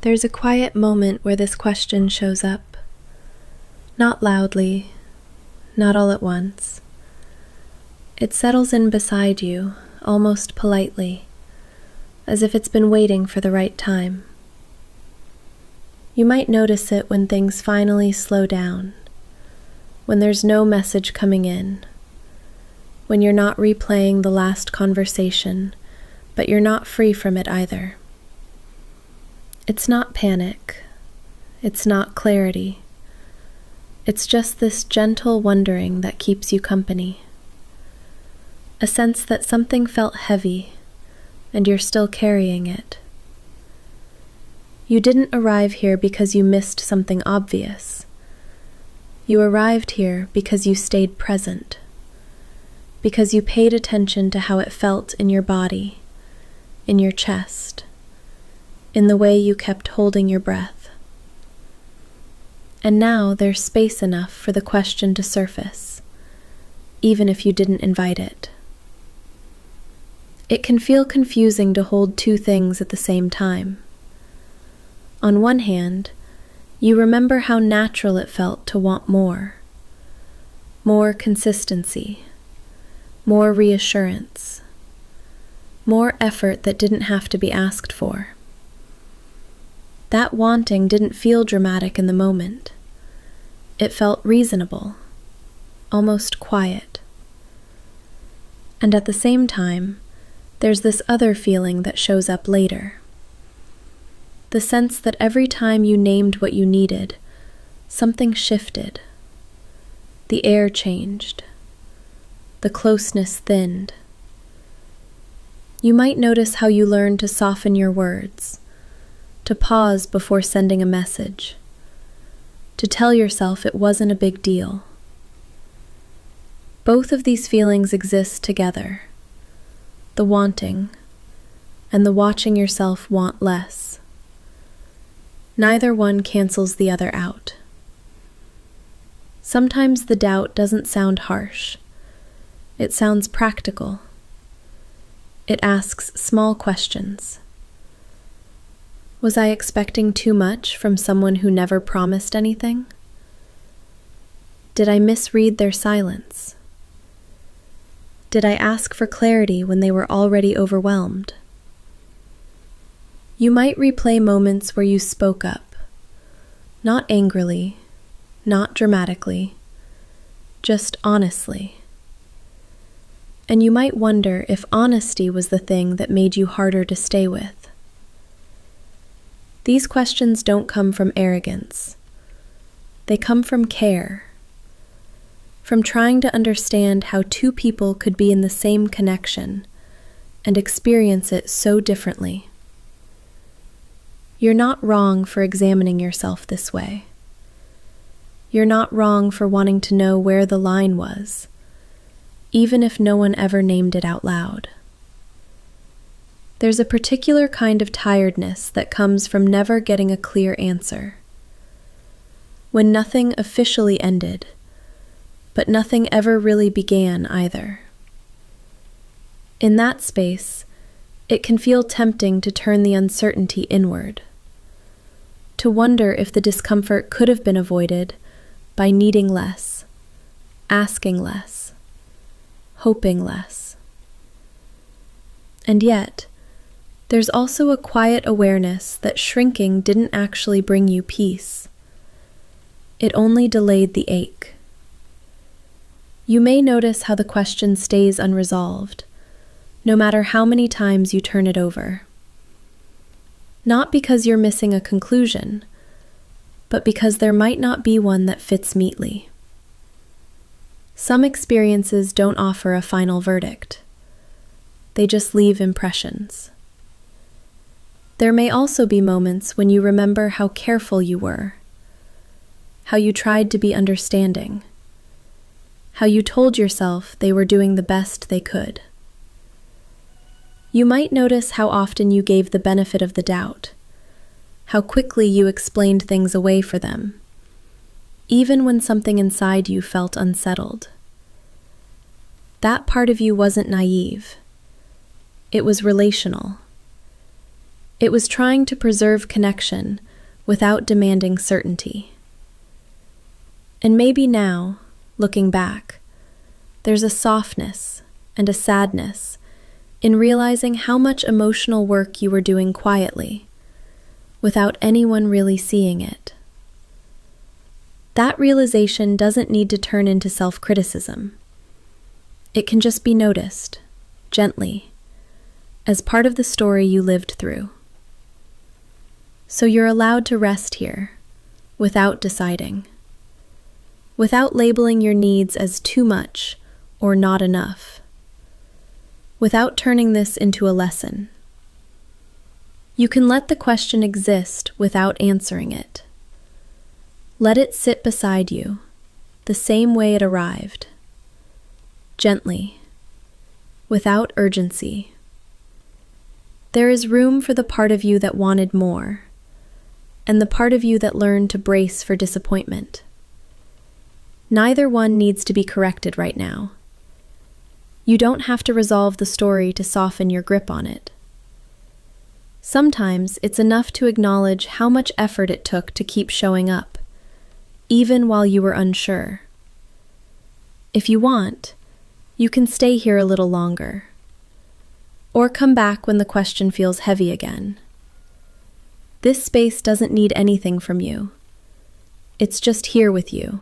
There's a quiet moment where this question shows up. Not loudly, not all at once. It settles in beside you, almost politely, as if it's been waiting for the right time. You might notice it when things finally slow down, when there's no message coming in, when you're not replaying the last conversation, but you're not free from it either. It's not panic. It's not clarity. It's just this gentle wondering that keeps you company. A sense that something felt heavy, and you're still carrying it. You didn't arrive here because you missed something obvious. You arrived here because you stayed present, because you paid attention to how it felt in your body, in your chest, in the way you kept holding your breath. And now there's space enough for the question to surface, even if you didn't invite it. It can feel confusing to hold two things at the same time. On one hand, you remember how natural it felt to want more consistency, more reassurance, more effort that didn't have to be asked for. That wanting didn't feel dramatic in the moment. It felt reasonable, almost quiet. And at the same time, there's this other feeling that shows up later. The sense that every time you named what you needed, something shifted. The air changed. The closeness thinned. You might notice how you learn to soften your words, to pause before sending a message, to tell yourself it wasn't a big deal. Both of these feelings exist together, the wanting and the watching yourself want less. Neither one cancels the other out. Sometimes the doubt doesn't sound harsh. It sounds practical. It asks small questions. Was I expecting too much from someone who never promised anything? Did I misread their silence? Did I ask for clarity when they were already overwhelmed? You might replay moments where you spoke up, not angrily, not dramatically, just honestly. And you might wonder if honesty was the thing that made you harder to stay with. These questions don't come from arrogance. They come from care, from trying to understand how two people could be in the same connection and experience it so differently. You're not wrong for examining yourself this way. You're not wrong for wanting to know where the line was, even if no one ever named it out loud. There's a particular kind of tiredness that comes from never getting a clear answer. When nothing officially ended, but nothing ever really began either. In that space, it can feel tempting to turn the uncertainty inward, to wonder if the discomfort could have been avoided by needing less, asking less, hoping less. And yet, there's also a quiet awareness that shrinking didn't actually bring you peace. It only delayed the ache. You may notice how the question stays unresolved, no matter how many times you turn it over. Not because you're missing a conclusion, but because there might not be one that fits neatly. Some experiences don't offer a final verdict. They just leave impressions. There may also be moments when you remember how careful you were, how you tried to be understanding, how you told yourself they were doing the best they could. You might notice how often you gave the benefit of the doubt, how quickly you explained things away for them, even when something inside you felt unsettled. That part of you wasn't naive. It was relational. It was trying to preserve connection without demanding certainty. And maybe now, looking back, there's a softness and a sadness in realizing how much emotional work you were doing quietly, without anyone really seeing it. That realization doesn't need to turn into self-criticism. It can just be noticed, gently, as part of the story you lived through. So you're allowed to rest here, without deciding, without labeling your needs as too much or not enough, without turning this into a lesson. You can let the question exist without answering it. Let it sit beside you, the same way it arrived, gently, without urgency. There is room for the part of you that wanted more, and the part of you that learned to brace for disappointment. Neither one needs to be corrected right now. You don't have to resolve the story to soften your grip on it. Sometimes it's enough to acknowledge how much effort it took to keep showing up, even while you were unsure. If you want, you can stay here a little longer, or come back when the question feels heavy again. This space doesn't need anything from you. It's just here with you.